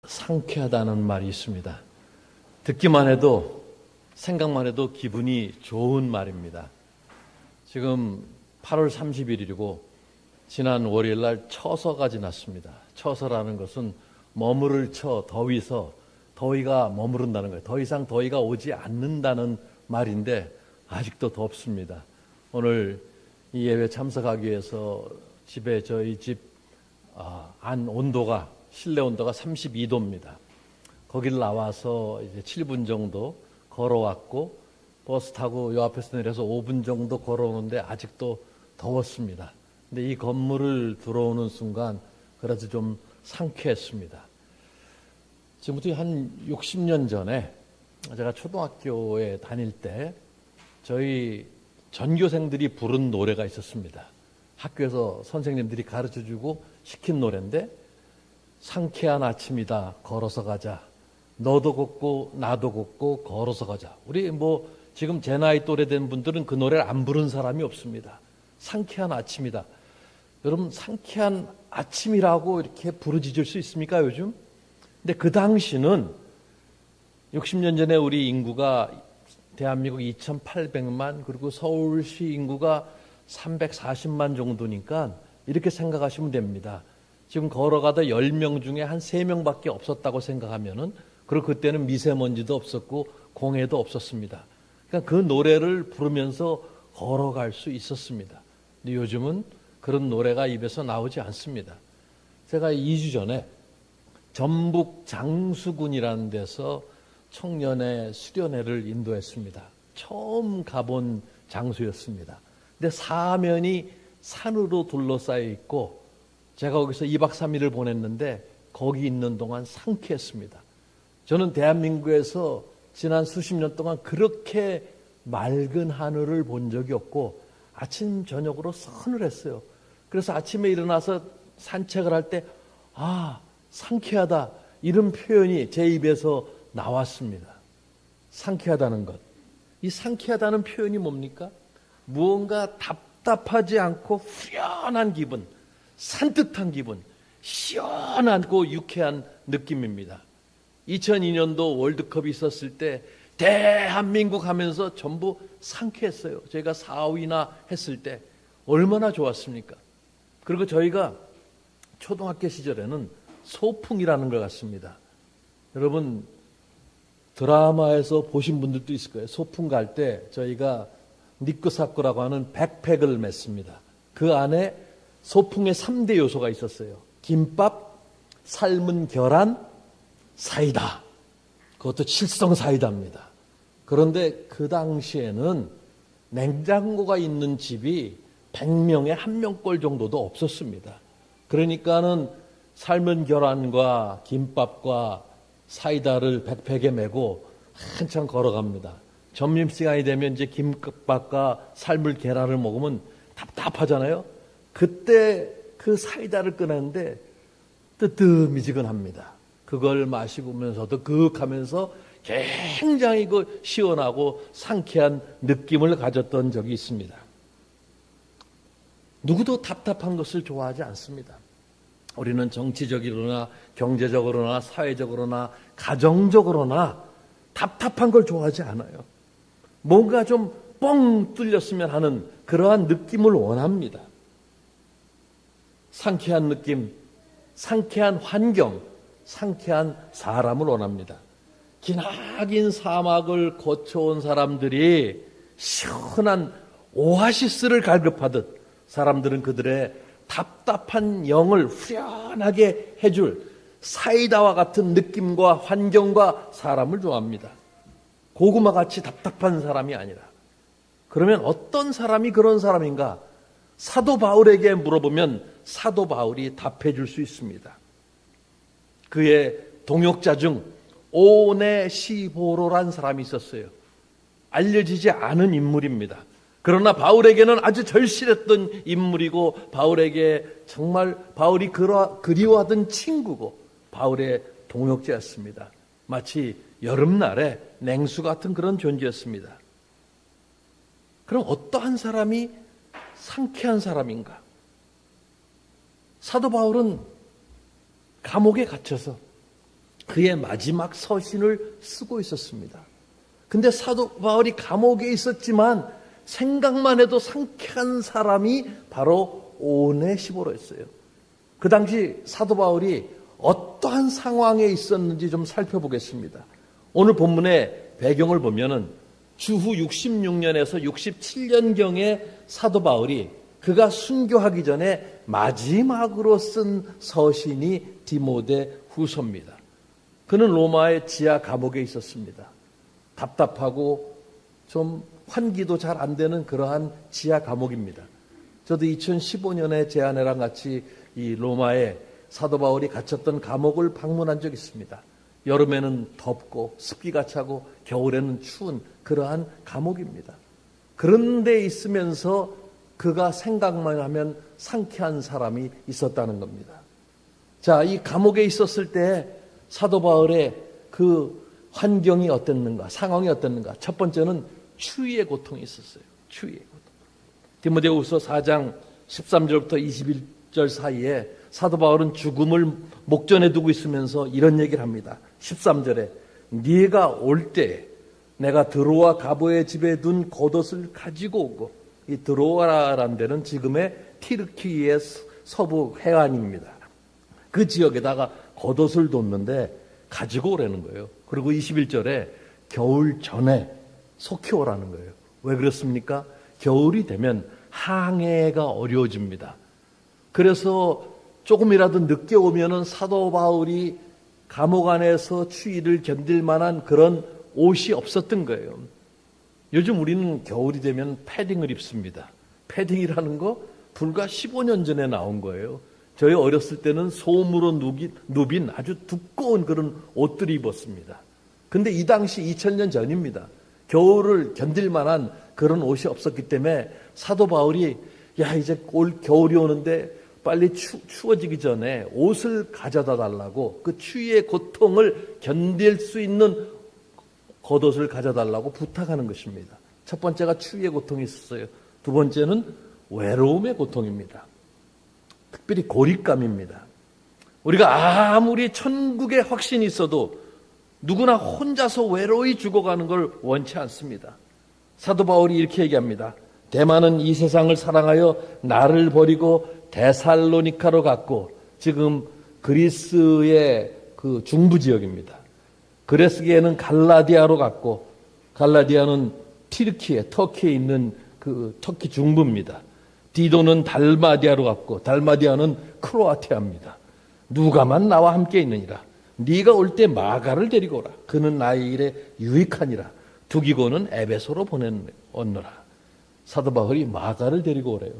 상쾌하다는 말이 있습니다. 듣기만 해도 생각만 해도 기분이 좋은 말입니다. 지금 8월 30일이고 지난 월요일 날 처서가 지났습니다. 처서라는 것은 머무를 처, 더위서 더위가 머무른다는 거예요. 더 이상 더위가 오지 않는다는 말인데 아직도 덥습니다. 오늘 이 예배 참석하기 위해서 집에 저희 집 안 온도가 실내 온도가 32도입니다. 거길 나와서 이제 7분 정도 걸어왔고 버스 타고 요 앞에서 내려서 5분 정도 걸어오는데 아직도 더웠습니다. 근데 이 건물을 들어오는 순간 그래도 좀 상쾌했습니다. 지금부터 한 60년 전에 제가 초등학교에 다닐 때 저희 전교생들이 부른 노래가 있었습니다. 학교에서 선생님들이 가르쳐주고 시킨 노래인데 상쾌한 아침이다 걸어서 가자. 너도 걷고 나도 걷고 걸어서 가자. 우리 지금 제 나이 또래 된 분들은 그 노래를 안 부른 사람이 없습니다. 상쾌한 아침이다. 여러분 상쾌한 아침이라고 이렇게 부르짖을 수 있습니까 요즘? 근데 그 당시는 60년 전에 우리 인구가 대한민국 2,800만 그리고 서울시 인구가 340만 정도니까 이렇게 생각하시면 됩니다. 지금 걸어가다 10명 중에 한 3명밖에 없었다고 생각하면은 그리고 그때는 미세먼지도 없었고 공해도 없었습니다. 그러니까 그 노래를 부르면서 걸어갈 수 있었습니다. 근데 요즘은 그런 노래가 입에서 나오지 않습니다. 제가 2주 전에 전북 장수군이라는 데서 청년의 수련회를 인도했습니다. 처음 가본 장소였습니다. 근데 사면이 산으로 둘러싸여 있고 제가 거기서 2박 3일을 보냈는데 거기 있는 동안 상쾌했습니다. 저는 대한민국에서 지난 수십 년 동안 그렇게 맑은 하늘을 본 적이 없고 아침 저녁으로 서늘했어요. 그래서 아침에 일어나서 산책을 할 때 상쾌하다 이런 표현이 제 입에서 나왔습니다. 상쾌하다는 것. 이 상쾌하다는 표현이 뭡니까? 무언가 답답하지 않고 후련한 기분, 산뜻한 기분, 시원하고 유쾌한 느낌입니다. 2002년도 월드컵이 있었을 때 대한민국 하면서 전부 상쾌했어요. 저희가 4, 5위나 했을 때 얼마나 좋았습니까? 그리고 저희가 초등학교 시절에는 소풍이라는 걸 갔습니다. 여러분 드라마에서 보신 분들도 있을 거예요. 소풍 갈 때 저희가 니끄사쿠라고 하는 백팩을 맸습니다. 그 안에 소풍의 3대 요소가 있었어요. 김밥, 삶은 계란, 사이다. 그것도 칠성 사이다입니다. 그런데 그 당시에는 냉장고가 있는 집이 100명에 1명꼴 정도도 없었습니다. 그러니까는 삶은 계란과 김밥과 사이다를 백팩에 메고 한참 걸어갑니다. 점심시간이 되면 이제 김밥과 삶은 계란을 먹으면 답답하잖아요. 그때 그 사이다를 꺼냈는데 뜨뜻미지근합니다. 그걸 마시면서도 그윽하면서 굉장히 시원하고 상쾌한 느낌을 가졌던 적이 있습니다. 누구도 답답한 것을 좋아하지 않습니다. 우리는 정치적으로나 경제적으로나 사회적으로나 가정적으로나 답답한 걸 좋아하지 않아요. 뭔가 좀 뻥 뚫렸으면 하는 그러한 느낌을 원합니다. 상쾌한 느낌, 상쾌한 환경, 상쾌한 사람을 원합니다. 기나긴 사막을 거쳐온 사람들이 시원한 오아시스를 갈급하듯 사람들은 그들의 답답한 영을 후련하게 해줄 사이다와 같은 느낌과 환경과 사람을 좋아합니다. 고구마같이 답답한 사람이 아니라. 그러면 어떤 사람이 그런 사람인가? 사도 바울에게 물어보면 사도 바울이 답해 줄 수 있습니다. 그의 동역자 중 오네시보로란 사람이 있었어요. 알려지지 않은 인물입니다. 그러나 바울에게는 아주 절실했던 인물이고 바울에게 정말 바울이 그리워하던 친구고 바울의 동역자였습니다. 마치 여름날에 냉수 같은 그런 존재였습니다. 그럼 어떠한 사람이 상쾌한 사람인가? 사도 바울은 감옥에 갇혀서 그의 마지막 서신을 쓰고 있었습니다. 근데 사도 바울이 감옥에 있었지만 생각만 해도 상쾌한 사람이 바로 오네시모로였어요. 그 당시 사도 바울이 어떠한 상황에 있었는지 좀 살펴보겠습니다. 오늘 본문의 배경을 보면은 주후 66년에서 67년경에 사도 바울이 그가 순교하기 전에 마지막으로 쓴 서신이 디모데 후서입니다. 그는 로마의 지하 감옥에 있었습니다. 답답하고 좀 환기도 잘 안 되는 그러한 지하 감옥입니다. 저도 2015년에 제 아내랑 같이 이 로마에 사도 바울이 갇혔던 감옥을 방문한 적이 있습니다. 여름에는 덥고 습기가 차고 겨울에는 추운 그러한 감옥입니다. 그런 데 있으면서 그가 생각만 하면 상쾌한 사람이 있었다는 겁니다. 자, 이 감옥에 있었을 때 사도 바울의 그 환경이 어땠는가, 상황이 어땠는가. 첫 번째는 추위의 고통이 있었어요. 추위의 고통. 디모데후서 4장 13절부터 21절 사이에 사도 바울은 죽음을 목전에 두고 있으면서 이런 얘기를 합니다. 13절에 네가 올 때 내가 드로아 가보의 집에 둔 겉옷을 가지고 오고, 이 드로아라는 데는 지금의 티르키의 서부 해안입니다. 그 지역에다가 겉옷을 뒀는데 가지고 오라는 거예요. 그리고 21절에 겨울 전에 속히 오라는 거예요. 왜 그렇습니까? 겨울이 되면 항해가 어려워집니다. 그래서 조금이라도 늦게 오면은 사도 바울이 감옥 안에서 추위를 견딜 만한 그런 옷이 없었던 거예요. 요즘 우리는 겨울이 되면 패딩을 입습니다. 패딩이라는 거 불과 15년 전에 나온 거예요. 저희 어렸을 때는 솜으로 누빈 아주 두꺼운 그런 옷들을 입었습니다. 근데 이 당시 2000년 전입니다. 겨울을 견딜 만한 그런 옷이 없었기 때문에 사도 바울이 야, 이제 올 겨울이 오는데 빨리 추워지기 전에 옷을 가져다 달라고, 그 추위의 고통을 견딜 수 있는 겉옷을 가져달라고 부탁하는 것입니다. 첫 번째가 추위의 고통이 있었어요. 두 번째는 외로움의 고통입니다. 특별히 고립감입니다. 우리가 아무리 천국의 확신이 있어도 누구나 혼자서 외로이 죽어가는 걸 원치 않습니다. 사도 바울이 이렇게 얘기합니다. 대만은 이 세상을 사랑하여 나를 버리고 데살로니카로 갔고, 지금 그리스의 그 중부 지역입니다. 그레스게는 갈라디아로 갔고, 갈라디아는 티르키에, 터키에 있는 그 터키 중부입니다. 디도는 달마디아로 갔고, 달마디아는 크로아티아입니다. 누가만 나와 함께 있느니라. 네가 올 때 마가를 데리고 오라. 그는 나의 일에 유익하니라. 두기고는 에베소로 보내었노라. 사도 바울이 마가를 데리고 오래요.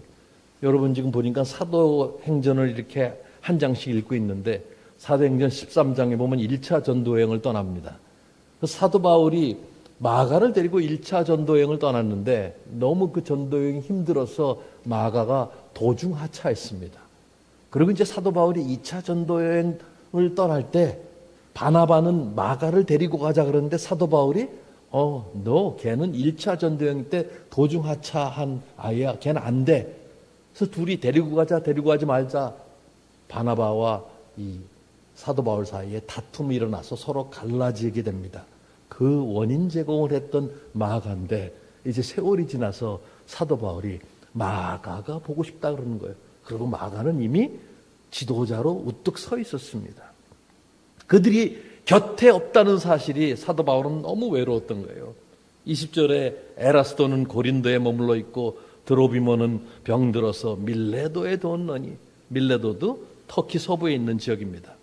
여러분 지금 보니까 사도행전을 이렇게 한 장씩 읽고 있는데 사도행전 13장에 보면 1차 전도여행을 떠납니다. 사도 바울이 마가를 데리고 1차 전도여행을 떠났는데 너무 그 전도여행이 힘들어서 마가가 도중 하차했습니다. 그리고 이제 사도 바울이 2차 전도여행을 떠날 때 바나바는 마가를 데리고 가자 그러는데 사도 바울이 너 걔는 1차 전도여행 때 도중 하차한 아이야. 걔는 안 돼. 그래서 둘이 데리고 가지 말자. 바나바와 이 사도 바울 사이에 다툼이 일어나서 서로 갈라지게 됩니다. 그 원인 제공을 했던 마가인데 이제 세월이 지나서 사도 바울이 마가가 보고 싶다 그러는 거예요. 그리고 마가는 이미 지도자로 우뚝 서 있었습니다. 그들이 곁에 없다는 사실이 사도 바울은 너무 외로웠던 거예요. 20절에 에라스도는 고린도에 머물러 있고 드로비모는 병들어서 밀레도에 뒀느니, 밀레도도 터키 서부에 있는 지역입니다.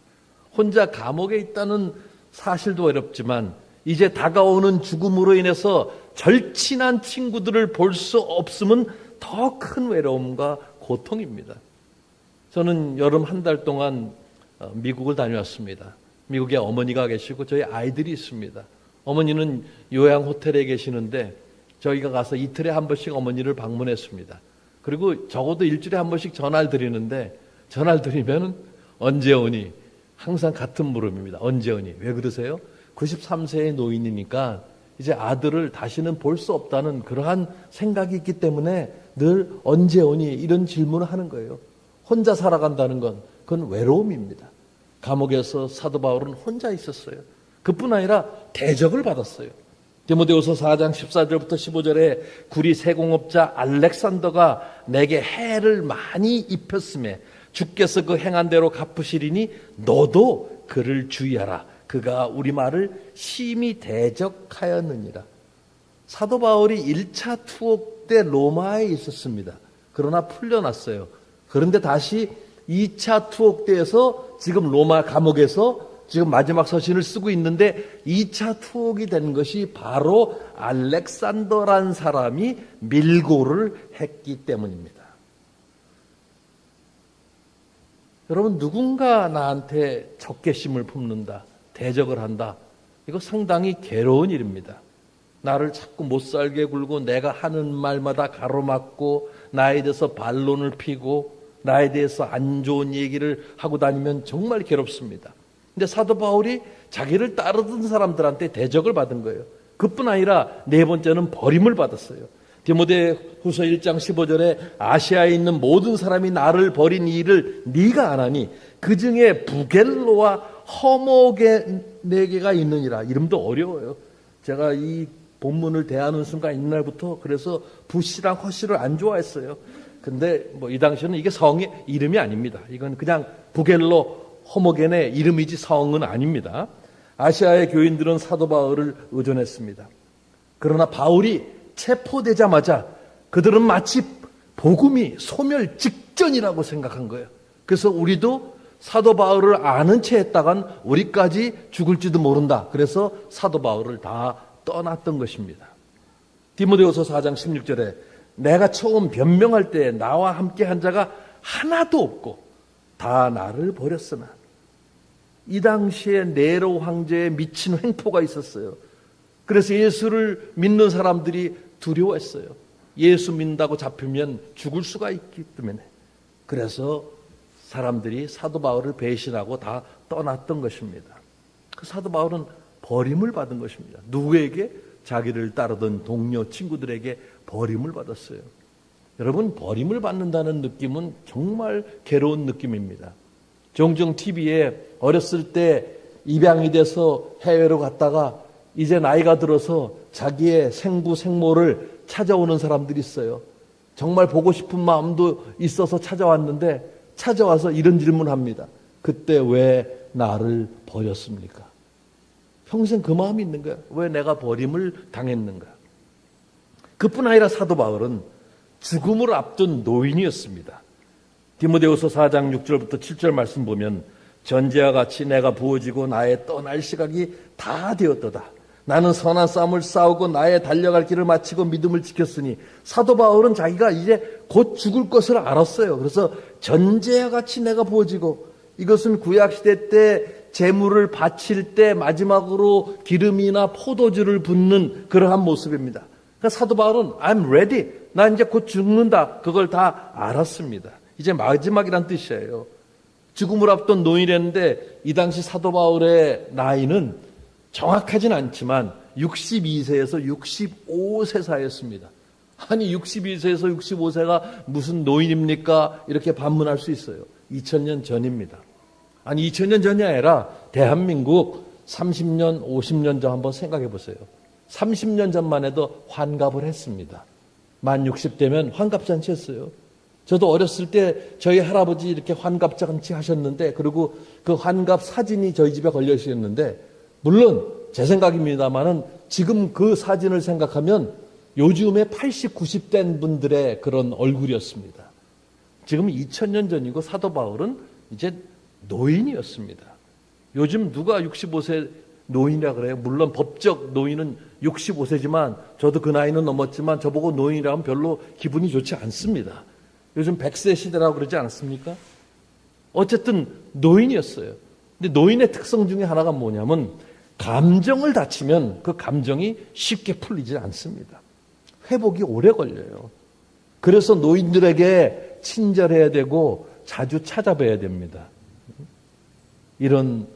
혼자 감옥에 있다는 사실도 어렵지만 이제 다가오는 죽음으로 인해서 절친한 친구들을 볼 수 없음은 더 큰 외로움과 고통입니다. 저는 여름 한 달 동안 미국을 다녀왔습니다. 미국에 어머니가 계시고 저희 아이들이 있습니다. 어머니는 요양 호텔에 계시는데 저희가 가서 이틀에 한 번씩 어머니를 방문했습니다. 그리고 적어도 일주일에 한 번씩 전화를 드리는데 전화를 드리면 언제 오니? 항상 같은 물음입니다. 언제 오니? 왜 그러세요? 93세의 노인이니까 이제 아들을 다시는 볼 수 없다는 그러한 생각이 있기 때문에 늘 언제 오니? 이런 질문을 하는 거예요. 혼자 살아간다는 건 그건 외로움입니다. 감옥에서 사도 바울은 혼자 있었어요. 그뿐 아니라 대적을 받았어요. 디모데후서 4장 14절부터 15절에 구리 세공업자 알렉산더가 내게 해를 많이 입혔음에 주께서 그 행한 대로 갚으시리니 너도 그를 주의하라. 그가 우리 말을 심히 대적하였느니라. 사도 바울이 1차 투옥 때 로마에 있었습니다. 그러나 풀려났어요. 그런데 다시 2차 투옥 때에서 지금 로마 감옥에서 지금 마지막 서신을 쓰고 있는데 2차 투옥이 된 것이 바로 알렉산더란 사람이 밀고를 했기 때문입니다. 여러분, 누군가 나한테 적개심을 품는다, 대적을 한다. 이거 상당히 괴로운 일입니다. 나를 자꾸 못살게 굴고 내가 하는 말마다 가로막고 나에 대해서 반론을 피고 나에 대해서 안 좋은 얘기를 하고 다니면 정말 괴롭습니다. 근데 사도 바울이 자기를 따르던 사람들한테 대적을 받은 거예요. 그뿐 아니라 네 번째는 버림을 받았어요. 디모데후서 1장 15절에 아시아에 있는 모든 사람이 나를 버린 일을 네가 안 하니 그 중에 부겔로와 허모게네게가 있느니라. 이름도 어려워요. 제가 이 본문을 대하는 순간 이날부터 그래서 부시랑 허시를 안 좋아했어요. 근데 이 당시에는 이게 성의 이름이 아닙니다. 이건 그냥 부겔로 허모게네 이름이지 성은 아닙니다. 아시아의 교인들은 사도 바울을 의존했습니다. 그러나 바울이 체포되자마자 그들은 마치 복음이 소멸 직전이라고 생각한 거예요. 그래서 우리도 사도 바울을 아는 채 했다간 우리까지 죽을지도 모른다. 그래서 사도 바울을 다 떠났던 것입니다. 디모데후서 4장 16절에 내가 처음 변명할 때 나와 함께 한 자가 하나도 없고 다 나를 버렸으나. 이 당시에 네로 황제에 미친 횡포가 있었어요. 그래서 예수를 믿는 사람들이 두려워했어요. 예수 믿는다고 잡히면 죽을 수가 있기 때문에. 그래서 사람들이 사도 바울을 배신하고 다 떠났던 것입니다. 그 사도 바울은 버림을 받은 것입니다. 누구에게? 자기를 따르던 동료 친구들에게 버림을 받았어요. 여러분, 버림을 받는다는 느낌은 정말 괴로운 느낌입니다. 종종 TV에 어렸을 때 입양이 돼서 해외로 갔다가 이제 나이가 들어서 자기의 생부 생모를 찾아오는 사람들이 있어요. 정말 보고 싶은 마음도 있어서 찾아왔는데 찾아와서 이런 질문합니다. 그때 왜 나를 버렸습니까? 평생 그 마음이 있는 거야. 왜 내가 버림을 당했는가? 그뿐 아니라 사도 바울은 죽음을 앞둔 노인이었습니다. 디모데후서 4장 6절부터 7절 말씀 보면 전제와 같이 내가 부어지고 나의 떠날 시각이 다 되었도다. 나는 선한 싸움을 싸우고 나의 달려갈 길을 마치고 믿음을 지켰으니. 사도 바울은 자기가 이제 곧 죽을 것을 알았어요. 그래서 전제와 같이 내가 부어지고, 이것은 구약시대 때 제물을 바칠 때 마지막으로 기름이나 포도주를 붓는 그러한 모습입니다. 그러니까 사도 바울은 I'm ready. 나 이제 곧 죽는다. 그걸 다 알았습니다. 이제 마지막이란 뜻이에요. 죽음을 앞둔 노인이었는데 이 당시 사도 바울의 나이는 정확하진 않지만 62세에서 65세 사이였습니다. 아니 62세에서 65세가 무슨 노인입니까? 이렇게 반문할 수 있어요. 2000년 전입니다. 아니 2000년 전이 아니라 대한민국 30년, 50년 전 한번 생각해 보세요. 30년 전만 해도 환갑을 했습니다. 만 60대면 환갑잔치 했어요. 저도 어렸을 때 저희 할아버지 이렇게 환갑잔치 하셨는데, 그리고 그 환갑 사진이 저희 집에 걸려 있었는데, 물론 제 생각입니다만은 지금 그 사진을 생각하면 요즘에 80, 90된 분들의 그런 얼굴이었습니다. 지금 2000년 전이고 사도 바울은 이제 노인이었습니다. 요즘 누가 65세 노인이라 그래요? 물론 법적 노인은 65세지만 저도 그 나이는 넘었지만 저보고 노인이라 하면 별로 기분이 좋지 않습니다. 요즘 100세 시대라고 그러지 않았습니까? 어쨌든 노인이었어요. 근데 노인의 특성 중에 하나가 뭐냐면 감정을 다치면 그 감정이 쉽게 풀리지 않습니다. 회복이 오래 걸려요. 그래서 노인들에게 친절해야 되고 자주 찾아뵈야 됩니다. 이런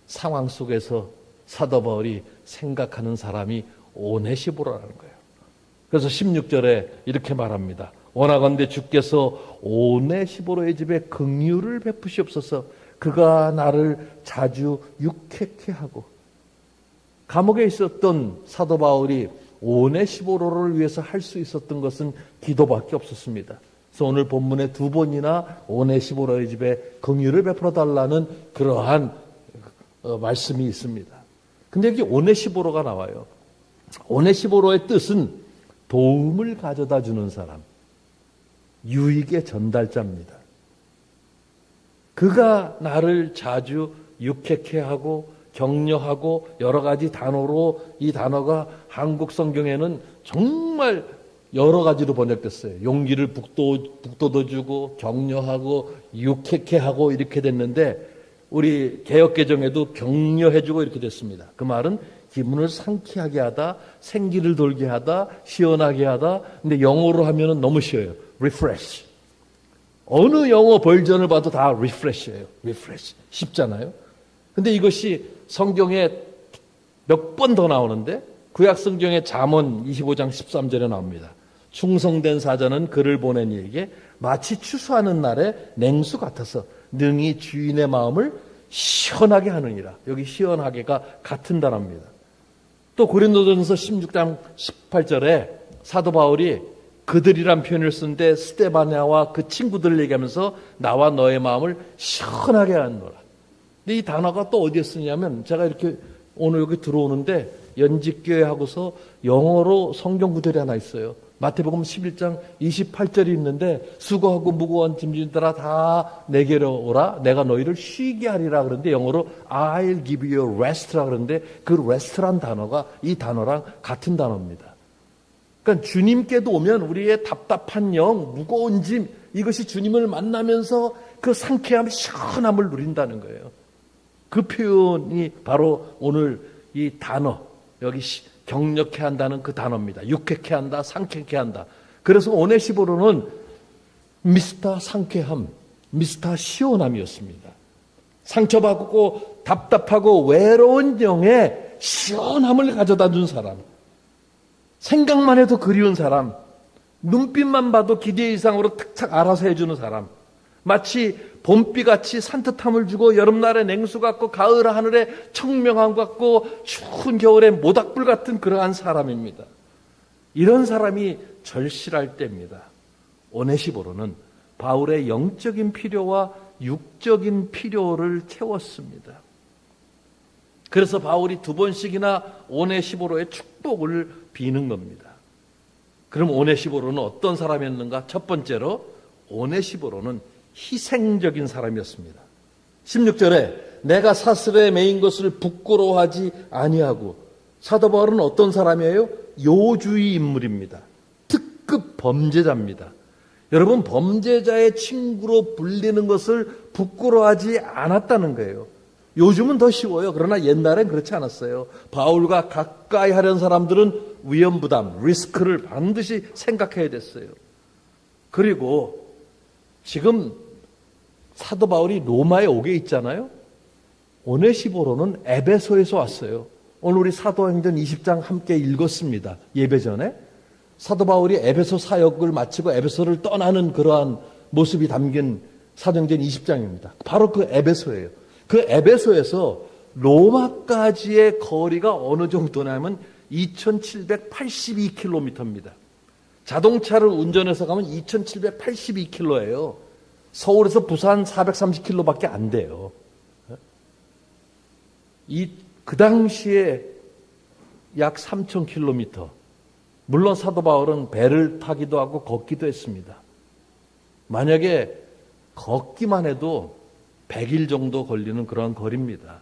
상황 속에서 사도 바울이 생각하는 사람이 오네시보라는 거예요. 그래서 16절에 이렇게 말합니다. 원하건대 주께서 오네시보로의 집에 긍휼을 베푸시옵소서. 그가 나를 자주 유쾌케 하고. 감옥에 있었던 사도 바울이 오네시보로를 위해서 할 수 있었던 것은 기도밖에 없었습니다. 그래서 오늘 본문에 2번이나 오네시보로의 집에 긍휼을 베풀어 달라는 그러한 말씀이 있습니다. 근데 여기 오네시보로가 나와요. 오네시보로의 뜻은 도움을 가져다 주는 사람, 유익의 전달자입니다. 그가 나를 자주 유쾌케 하고 격려하고 여러 가지 단어로, 이 단어가 한국 성경에는 정말 여러 가지로 번역됐어요. 용기를 북돋워주고 격려하고 유쾌케 하고 이렇게 됐는데, 우리 개역개정에도 격려해주고 이렇게 됐습니다. 그 말은 기분을 상쾌하게 하다, 생기를 돌게 하다, 시원하게 하다. 근데 영어로 하면은 너무 쉬워요. refresh. 어느 영어 버전을 봐도 다 refresh예요. refresh. 쉽잖아요. 근데 이것이 성경에 몇 번 더 나오는데, 구약 성경의 잠언 25장 13절에 나옵니다. 충성된 사자는 그를 보낸 이에게 마치 추수하는 날에 냉수 같아서 능히 주인의 마음을 시원하게 하느니라. 여기 시원하게가 같은 단어입니다. 또 고린도전서 16장 18절에 사도 바울이 그들이란 표현을 쓴데 스데바냐와 그 친구들을 얘기하면서 나와 너의 마음을 시원하게 하노라. 근데 이 단어가 또 어디에 쓰냐면, 제가 이렇게 오늘 여기 들어오는데 연직교회 하고서 영어로 성경 구절이 하나 있어요. 마태복음 11장 28절이 있는데, 수고하고 무거운 짐진들아 다 내게로 오라 내가 너희를 쉬게 하리라. 그런데 영어로 I'll give you rest라 그러는데, 그 rest란 단어가 이 단어랑 같은 단어입니다. 그러니까 주님께도 오면 우리의 답답한 영, 무거운 짐, 이것이 주님을 만나면서 그 상쾌함, 시원함을 누린다는 거예요. 그 표현이 바로 오늘 이 단어, 여기 격려케 한다는 그 단어입니다. 유쾌케 한다, 상쾌케 한다. 그래서 오네시보로는 미스터 상쾌함, 미스터 시원함이었습니다. 상처받고 답답하고 외로운 영에 시원함을 가져다 준 사람, 생각만 해도 그리운 사람, 눈빛만 봐도 기대 이상으로 탁탁 알아서 해주는 사람, 마치 봄비같이 산뜻함을 주고 여름날에 냉수 같고 가을 하늘에 청명함 같고 추운 겨울에 모닥불 같은 그러한 사람입니다. 이런 사람이 절실할 때입니다. 오네시보로는 바울의 영적인 필요와 육적인 필요를 채웠습니다. 그래서 바울이 2번씩이나 오네시보로의 축복을 비는 겁니다. 그럼 오네시보로는 어떤 사람이었는가? 첫 번째로 오네시보로는 희생적인 사람이었습니다. 16절에 내가 사슬에 매인 것을 부끄러워하지 아니하고. 사도 바울은 어떤 사람이에요? 요주의 인물입니다. 특급 범죄자입니다. 여러분, 범죄자의 친구로 불리는 것을 부끄러워하지 않았다는 거예요. 요즘은 더 쉬워요. 그러나 옛날엔 그렇지 않았어요. 바울과 가까이 하려는 사람들은 위험부담, 리스크를 반드시 생각해야 됐어요. 그리고 지금 사도 바울이 로마에 오게 있잖아요. 오네시보로는 에베소에서 왔어요. 오늘 우리 사도행전 20장 함께 읽었습니다. 예배 전에. 사도 바울이 에베소 사역을 마치고 에베소를 떠나는 그러한 모습이 담긴 사도행전 20장입니다. 바로 그 에베소예요. 그 에베소에서 로마까지의 거리가 어느 정도냐면 2782km입니다. 자동차를 운전해서 가면 2782km예요. 서울에서 부산 430km밖에 안 돼요. 그 당시에 약 3000km. 물론 사도 바울은 배를 타기도 하고 걷기도 했습니다. 만약에 걷기만 해도 100일 정도 걸리는 그런 거리입니다.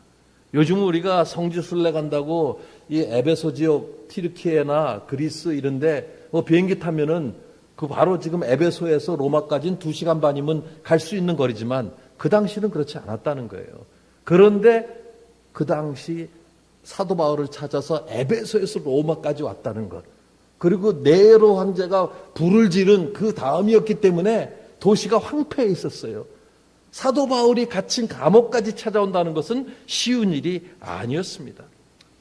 요즘 우리가 성지순례 간다고 이 에베소 지역, 튀르키예나 그리스 이런데 비행기 타면은 그 바로 지금 에베소에서 로마까지는 2시간 반이면 갈 수 있는 거리지만 그 당시는 그렇지 않았다는 거예요. 그런데 그 당시 사도 바울을 찾아서 에베소에서 로마까지 왔다는 것. 그리고 네로 황제가 불을 지른 그 다음이었기 때문에 도시가 황폐해 있었어요. 사도 바울이 갇힌 감옥까지 찾아온다는 것은 쉬운 일이 아니었습니다.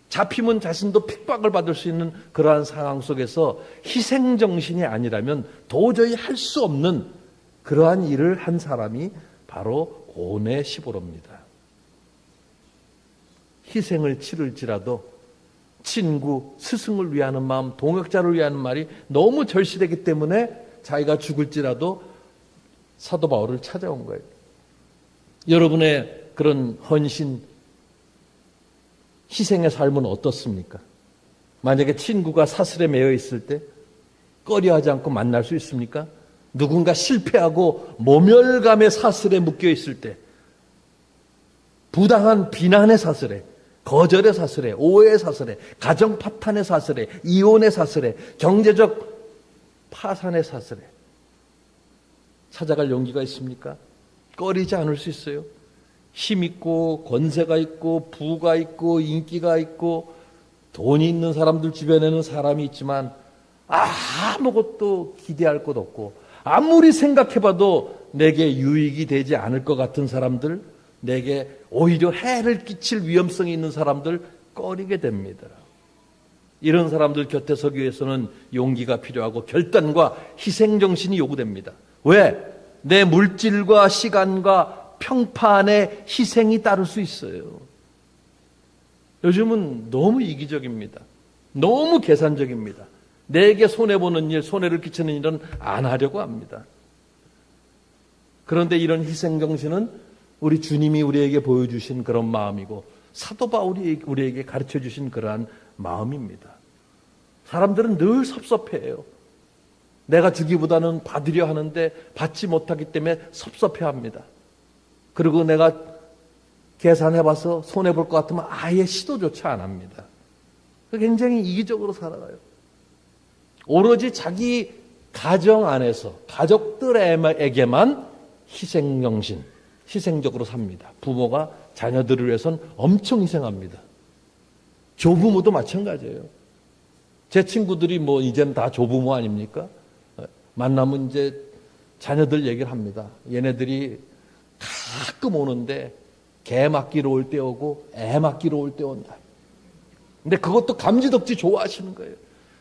잡히면 자신도 핍박을 받을 수 있는 그러한 상황 속에서 희생정신이 아니라면 도저히 할 수 없는 그러한 일을 한 사람이 바로 오네시보로입니다. 희생을 치를지라도 친구, 스승을 위하는 마음, 동역자를 위하는 말이 너무 절실하기 때문에 자기가 죽을지라도 사도 바울을 찾아온 거예요. 여러분의 그런 헌신, 희생의 삶은 어떻습니까? 만약에 친구가 사슬에 매여 있을 때 꺼려하지 않고 만날 수 있습니까? 누군가 실패하고 모멸감의 사슬에 묶여 있을 때, 부당한 비난의 사슬에, 거절의 사슬에, 오해의 사슬에, 가정 파탄의 사슬에, 이혼의 사슬에, 경제적 파산의 사슬에 찾아갈 용기가 있습니까? 꺼리지 않을 수 있어요. 힘 있고 권세가 있고 부가 있고 인기가 있고 돈이 있는 사람들 주변에는 사람이 있지만 아무것도 기대할 것 없고 아무리 생각해봐도 내게 유익이 되지 않을 것 같은 사람들, 내게 오히려 해를 끼칠 위험성이 있는 사람들 꺼리게 됩니다. 이런 사람들 곁에 서기 위해서는 용기가 필요하고 결단과 희생정신이 요구됩니다. 왜? 내 물질과 시간과 평판에 희생이 따를 수 있어요. 요즘은 너무 이기적입니다. 너무 계산적입니다. 내게 손해보는 일, 손해를 끼치는 일은 안 하려고 합니다. 그런데 이런 희생정신은 우리 주님이 우리에게 보여주신 그런 마음이고 사도 바울이 우리에게 가르쳐주신 그러한 마음입니다. 사람들은 늘 섭섭해해요. 내가 주기보다는 받으려 하는데 받지 못하기 때문에 섭섭해합니다. 그리고 내가 계산해봐서 손해볼 것 같으면 아예 시도조차 안 합니다. 굉장히 이기적으로 살아가요. 오로지 자기 가정 안에서 가족들에게만 희생정신, 희생적으로 삽니다. 부모가 자녀들을 위해서는 엄청 희생합니다. 조부모도 마찬가지예요. 제 친구들이 이제는 다 조부모 아닙니까? 만나면 이제 자녀들 얘기를 합니다. 얘네들이 가끔 오는데 개 맡기러 올 때 오고 애 맡기러 올 때 온다. 근데 그것도 감지덕지 좋아하시는 거예요.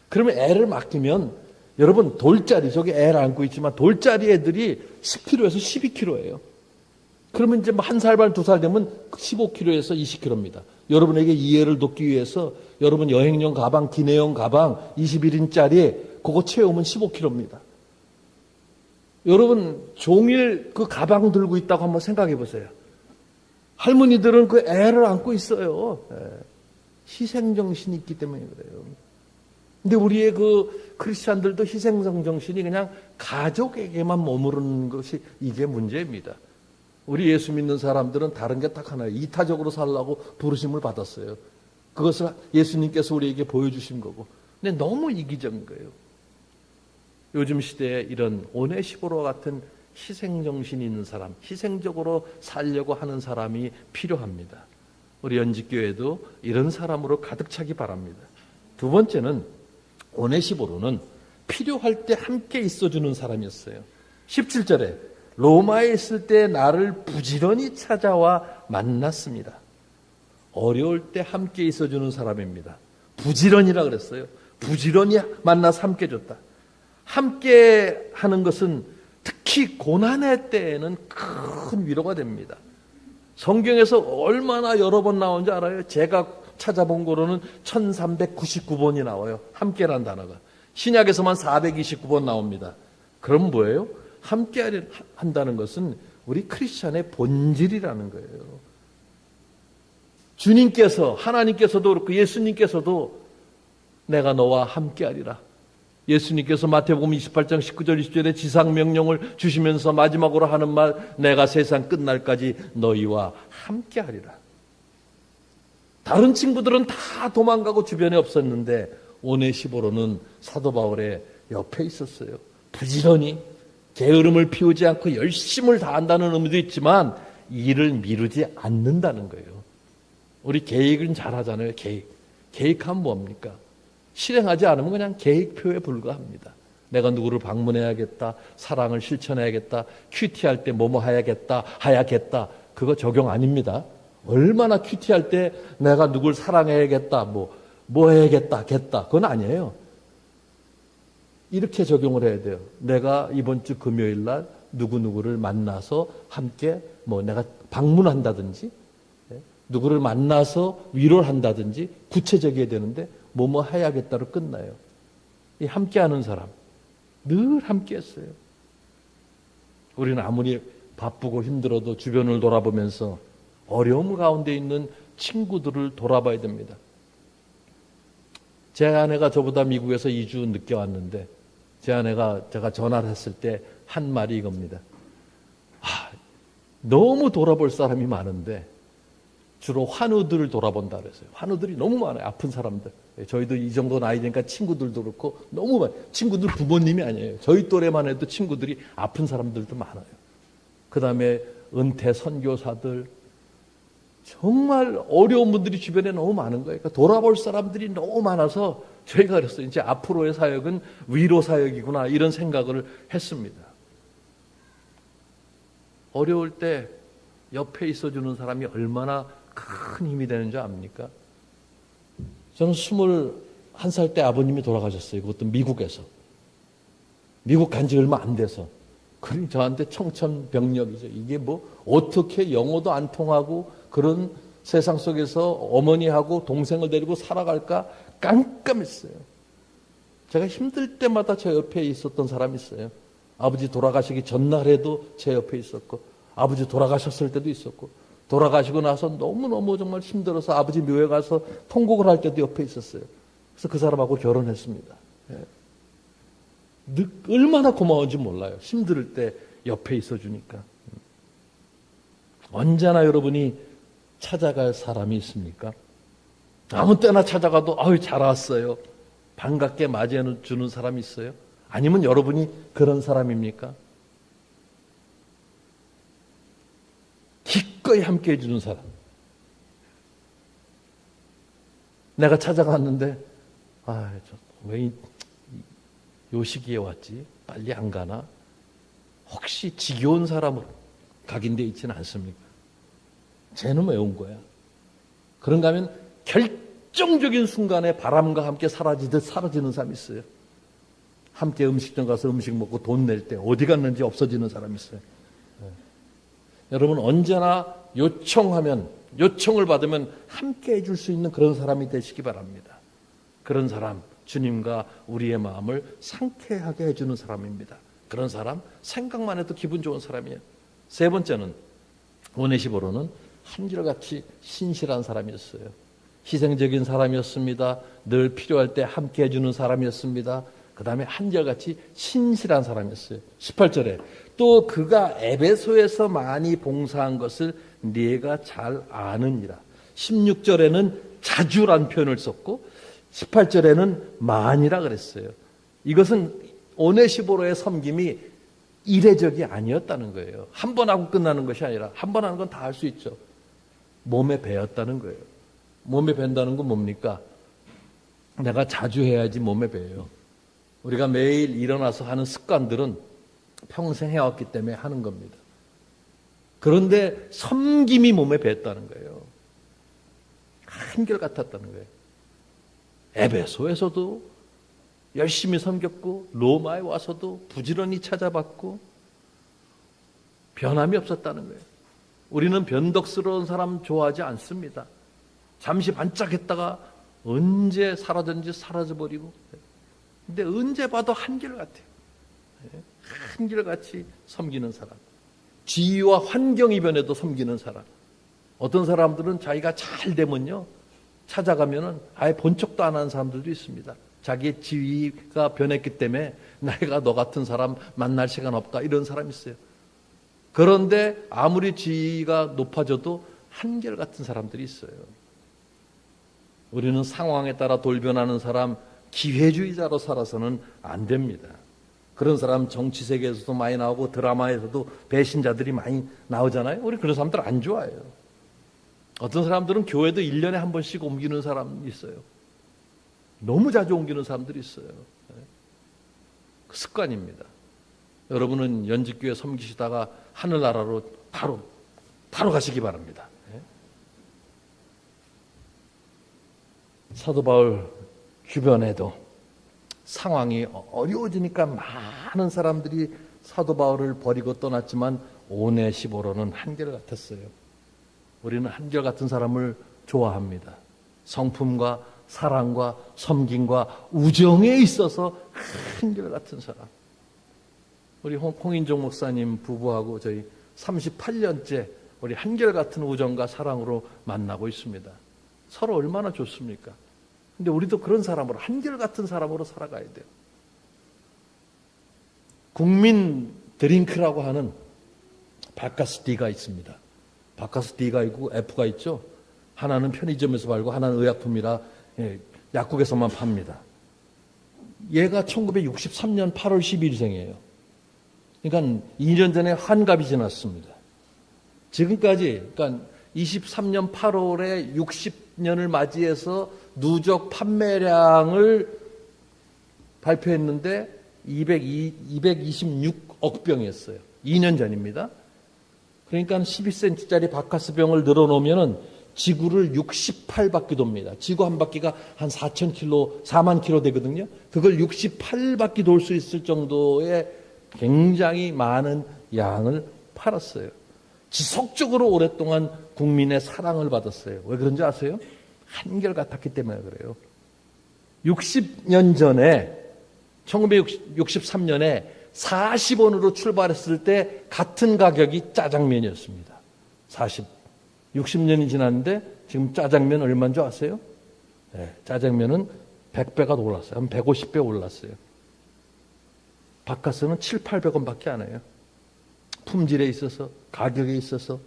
그러면 애를 맡기면 여러분 돌짜리, 저기 애를 안고 있지만 돌짜리 애들이 10kg에서 12kg예요. 그러면 이제 한 살 반, 2살 되면 15kg에서 20kg입니다. 여러분에게 이해를 돕기 위해서 여러분 여행용 가방, 기내용 가방 21인짜리 그거 채우면 15kg입니다. 여러분 종일 그 가방 들고 있다고 한번 생각해 보세요. 할머니들은 그 애를 안고 있어요. 희생정신이 있기 때문에 그래요. 근데 우리의 그 크리스찬들도 희생정신이 그냥 가족에게만 머무르는 것이 이게 문제입니다. 우리 예수 믿는 사람들은 다른 게 딱 하나예요. 이타적으로 살라고 부르심을 받았어요. 그것을 예수님께서 우리에게 보여주신 거고. 근데 너무 이기적인 거예요. 요즘 시대에 이런 오네시보로 같은 희생정신이 있는 사람, 희생적으로 살려고 하는 사람이 필요합니다. 우리 연직교회도 이런 사람으로 가득 차기 바랍니다. 두 번째는 오네시보로는 필요할 때 함께 있어주는 사람이었어요. 17절에 로마에 있을 때 나를 부지런히 찾아와 만났습니다. 어려울 때 함께 있어주는 사람입니다. 부지런히라 그랬어요. 부지런히 만나서 함께 줬다. 함께 하는 것은 특히 고난의 때에는 큰 위로가 됩니다. 성경에서 얼마나 여러 번 나온지 알아요? 제가 찾아본 거로는 1399번이 나와요. 함께라는 단어가. 신약에서만 429번 나옵니다. 그럼 뭐예요? 함께 한다는 것은 우리 크리스찬의 본질이라는 거예요. 주님께서, 하나님께서도 그렇고 예수님께서도 내가 너와 함께하리라. 예수님께서 마태복음 28장 19절 20절에 지상명령을 주시면서 마지막으로 하는 말, 내가 세상 끝날까지 너희와 함께하리라. 다른 친구들은 다 도망가고 주변에 없었는데 오네시보로는 사도 바울의 옆에 있었어요. 부지런히 게으름을 피우지 않고 열심을 다한다는 의미도 있지만 일을 미루지 않는다는 거예요. 우리 계획은 잘하잖아요. 계획하면 뭡니까? 실행하지 않으면 그냥 계획표에 불과합니다. 내가 누구를 방문해야겠다, 사랑을 실천해야겠다, 큐티할 때 뭐뭐 해야겠다. 그거 적용 아닙니다. 얼마나 큐티할 때 내가 누굴 사랑해야겠다, 뭐 해야겠다. 그건 아니에요. 이렇게 적용을 해야 돼요. 내가 이번 주 금요일 날 누구누구를 만나서 함께 내가 방문한다든지 누구를 만나서 위로를 한다든지 구체적이어야 되는데 뭐뭐 해야겠다로 끝나요. 이 함께하는 사람 늘 함께했어요. 우리는 아무리 바쁘고 힘들어도 주변을 돌아보면서 어려움 가운데 있는 친구들을 돌아봐야 됩니다. 제 아내가 저보다 미국에서 2주 늦게 왔는데 제 아내가 제가 전화를 했을 때 한 말이 이겁니다. 너무 돌아볼 사람이 많은데 주로 환우들을 돌아본다 그랬어요. 환우들이 너무 많아요. 아픈 사람들. 저희도 이 정도 나이 되니까 친구들도 그렇고 너무 많아요. 친구들 부모님이 아니에요. 저희 또래만 해도 친구들이 아픈 사람들도 많아요. 그 다음에 은퇴 선교사들, 정말 어려운 분들이 주변에 너무 많은 거예요. 그러니까 돌아볼 사람들이 너무 많아서 저희가 그랬어요. 이제 앞으로의 사역은 위로 사역이구나 이런 생각을 했습니다. 어려울 때 옆에 있어주는 사람이 얼마나 큰 힘이 되는 줄 압니까? 저는 21살 때 아버님이 돌아가셨어요. 그것도 미국에서. 미국 간 지 얼마 안 돼서. 그러니 저한테 청천벽력이죠. 이게 어떻게 영어도 안 통하고 그런 세상 속에서 어머니하고 동생을 데리고 살아갈까 깜깜했어요. 제가 힘들 때마다 제 옆에 있었던 사람이 있어요. 아버지 돌아가시기 전날에도 제 옆에 있었고 아버지 돌아가셨을 때도 있었고 돌아가시고 나서 너무너무 정말 힘들어서 아버지 묘에 가서 통곡을 할 때도 옆에 있었어요. 그래서 그 사람하고 결혼했습니다. 얼마나 고마운지 몰라요. 힘들 때 옆에 있어주니까. 언제나 여러분이 찾아갈 사람이 있습니까? 아무 때나 찾아가도 잘 왔어요. 반갑게 맞이해 주는 사람이 있어요? 아니면 여러분이 그런 사람입니까? 기꺼이 함께 해주는 사람. 내가 찾아갔는데 왜 요 시기에 왔지? 빨리 안 가나? 혹시 지겨운 사람으로 각인되어 있지는 않습니까? 쟤는 왜 온 거야? 그런가 하면 결정적인 순간에 바람과 함께 사라지듯 사라지는 사람이 있어요. 함께 음식점 가서 음식 먹고 돈 낼 때 어디 갔는지 없어지는 사람이 있어요. 여러분 언제나 요청을 받으면 함께 해줄 수 있는 그런 사람이 되시기 바랍니다. 그런 사람, 주님과 우리의 마음을 상쾌하게 해주는 사람입니다. 그런 사람, 생각만 해도 기분 좋은 사람이에요. 세 번째는 오네시보로는 한결같이 신실한 사람이었어요. 희생적인 사람이었습니다. 늘 필요할 때 함께 해주는 사람이었습니다. 그 다음에 한결같이 신실한 사람이었어요. 18절에 또 그가 에베소에서 많이 봉사한 것을 네가 잘 아느니라. 16절에는 자주란 표현을 썼고 18절에는 많이라 그랬어요. 이것은 오네시보로의 섬김이 이례적이 아니었다는 거예요. 한 번 하고 끝나는 것이 아니라 한 번 하는 건 다 할 수 있죠. 몸에 배었다는 거예요. 몸에 밴다는 건 뭡니까? 내가 자주 해야지 몸에 배요. 우리가 매일 일어나서 하는 습관들은 평생 해왔기 때문에 하는 겁니다. 그런데 섬김이 몸에 배었다는 거예요. 한결같았다는 거예요. 에베소에서도 열심히 섬겼고 로마에 와서도 부지런히 찾아봤고 변함이 없었다는 거예요. 우리는 변덕스러운 사람 좋아하지 않습니다. 잠시 반짝했다가 언제 사라졌는지 사라져버리고 근데 언제 봐도 한결같아요. 한결같이 섬기는 사람. 지위와 환경이 변해도 섬기는 사람. 어떤 사람들은 자기가 잘 되면요 찾아가면은 아예 본 척도 안 하는 사람들도 있습니다. 자기의 지위가 변했기 때문에 내가 너 같은 사람 만날 시간 없다 이런 사람이 있어요. 그런데 아무리 지위가 높아져도 한결같은 사람들이 있어요. 우리는 상황에 따라 돌변하는 사람, 기회주의자로 살아서는 안 됩니다. 그런 사람 정치 세계에서도 많이 나오고 드라마에서도 배신자들이 많이 나오잖아요. 우리 그런 사람들 안 좋아해요. 어떤 사람들은 교회도 1년에 한 번씩 옮기는 사람이 있어요. 너무 자주 옮기는 사람들이 있어요. 그 습관입니다. 여러분은 연직교회 섬기시다가 하늘나라로 바로 가시기 바랍니다. 사도 바울 주변에도 상황이 어려워지니까 많은 사람들이 사도 바울을 버리고 떠났지만 오네시보로는 한결같았어요. 우리는 한결같은 사람을 좋아합니다. 성품과 사랑과 섬김과 우정에 있어서 한결같은 사람. 우리 홍인종 목사님 부부하고 저희 38년째 우리 한결같은 우정과 사랑으로 만나고 있습니다. 서로 얼마나 좋습니까? 근데 우리도 그런 사람으로, 한결같은 사람으로 살아가야 돼요. 국민 드링크라고 하는 바카스 D가 있습니다. 바카스 D가 있고 F가 있죠. 하나는 편의점에서 팔고 하나는 의약품이라 약국에서만 팝니다. 얘가 1963년 8월 12일생이에요. 그러니까 2년 전에 환갑이 지났습니다. 지금까지, 그러니까 23년 8월에 60년을 맞이해서 누적 판매량을 발표했는데 226억 병이었어요. 2년 전입니다. 그러니까 12cm짜리 바카스 병을 늘어놓으면 지구를 68바퀴 돕니다. 지구 한 바퀴가 한 4,000km, 4만 km 되거든요. 그걸 68바퀴 돌 수 있을 정도의 굉장히 많은 양을 팔았어요. 지속적으로 오랫동안 국민의 사랑을 받았어요. 왜 그런지 아세요? 한결같았기 때문에 그래요. 60년 전에 1963년에 40원으로 출발했을 때 같은 가격이 짜장면이었습니다. 60년이 지났는데 지금 짜장면 얼마인 줄 아세요? 네, 짜장면은 100배가 올랐어요. 한 150배 올랐어요. 바카스는 700~800원밖에 안 해요. 품질에 있어서, 가격에 있어서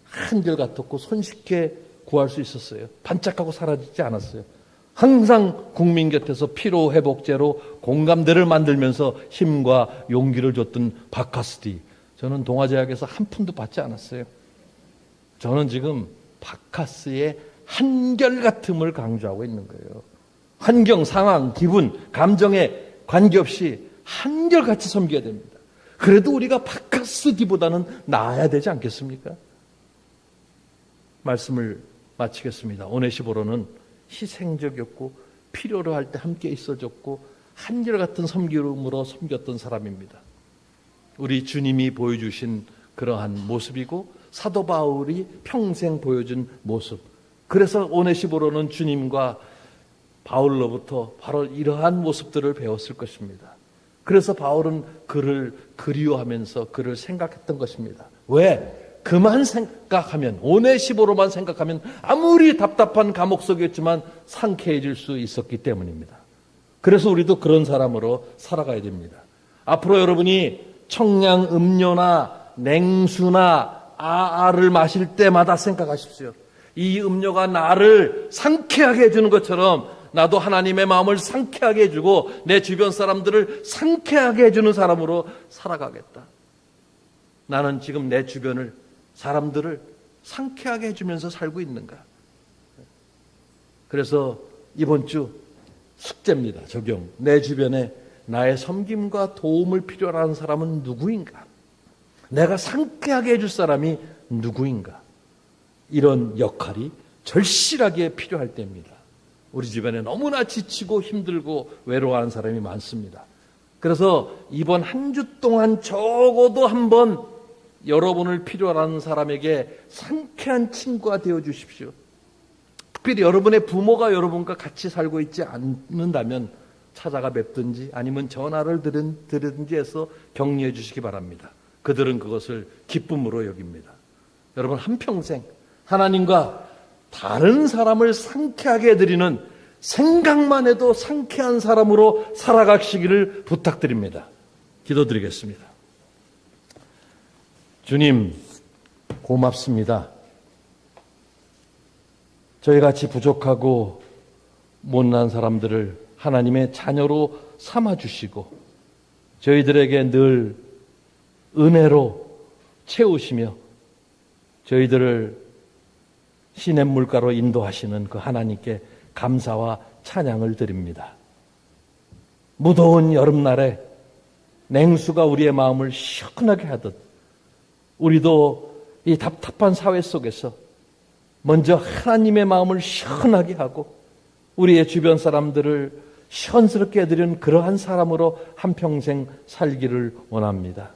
한결같았고 손쉽게 구할 수 있었어요. 반짝하고 사라지지 않았어요. 항상 국민 곁에서 피로회복제로 공감대를 만들면서 힘과 용기를 줬던 바카스디. 저는 동아제약에서 한 푼도 받지 않았어요. 저는 지금 바카스의 한결같음을 강조하고 있는 거예요. 환경, 상황, 기분, 감정에 관계없이 한결같이 섬겨야 됩니다. 그래도 우리가 바카스디보다는 나아야 되지 않겠습니까? 말씀을 마치겠습니다. 오네시보로는 희생적이었고 필요로 할 때 함께 있어줬고 한결같은 섬김으로 섬겼던 사람입니다. 우리 주님이 보여주신 그러한 모습이고 사도 바울이 평생 보여준 모습. 그래서 오네시보로는 주님과 바울로부터 바로 이러한 모습들을 배웠을 것입니다. 그래서 바울은 그를 그리워하면서 그를 생각했던 것입니다. 왜? 그만 생각하면, 오네시보로만 생각하면 아무리 답답한 감옥 속이었지만 상쾌해질 수 있었기 때문입니다. 그래서 우리도 그런 사람으로 살아가야 됩니다. 앞으로 여러분이 청량 음료나 냉수나 아아를 마실 때마다 생각하십시오. 이 음료가 나를 상쾌하게 해주는 것처럼 나도 하나님의 마음을 상쾌하게 해주고 내 주변 사람들을 상쾌하게 해주는 사람으로 살아가겠다. 나는 지금 내 주변을, 사람들을 상쾌하게 해주면서 살고 있는가? 그래서 이번 주 숙제입니다. 적용. 내 주변에 나의 섬김과 도움을 필요로 하는 사람은 누구인가? 내가 상쾌하게 해줄 사람이 누구인가? 이런 역할이 절실하게 필요할 때입니다. 우리 주변에 너무나 지치고 힘들고 외로워하는 사람이 많습니다. 그래서 이번 한 주 동안 적어도 한번 여러분을 필요로 하는 사람에게 상쾌한 친구가 되어 주십시오. 특별히 여러분의 부모가 여러분과 같이 살고 있지 않는다면 찾아가 뵙든지 아니면 전화를 드리든지 해서 격려해 주시기 바랍니다. 그들은 그것을 기쁨으로 여깁니다. 여러분 한평생 하나님과 다른 사람을 상쾌하게 해드리는 생각만 해도 상쾌한 사람으로 살아가시기를 부탁드립니다. 기도드리겠습니다. 주님, 고맙습니다. 저희같이 부족하고 못난 사람들을 하나님의 자녀로 삼아주시고 저희들에게 늘 은혜로 채우시며 저희들을 시냇물가로 인도하시는 그 하나님께 감사와 찬양을 드립니다. 무더운 여름날에 냉수가 우리의 마음을 시원하게 하듯 우리도 이 답답한 사회 속에서 먼저 하나님의 마음을 시원하게 하고 우리의 주변 사람들을 시원스럽게 해드리는 그러한 사람으로 한평생 살기를 원합니다.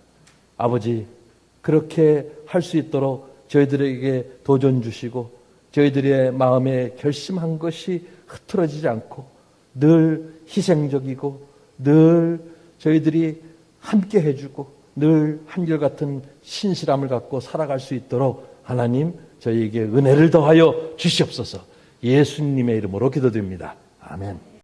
아버지, 그렇게 할 수 있도록 저희들에게 도전 주시고 저희들의 마음에 결심한 것이 흐트러지지 않고 늘 희생적이고 늘 저희들이 함께 해주고 늘 한결같은 신실함을 갖고 살아갈 수 있도록 하나님 저희에게 은혜를 더하여 주시옵소서. 예수님의 이름으로 기도드립니다. 아멘.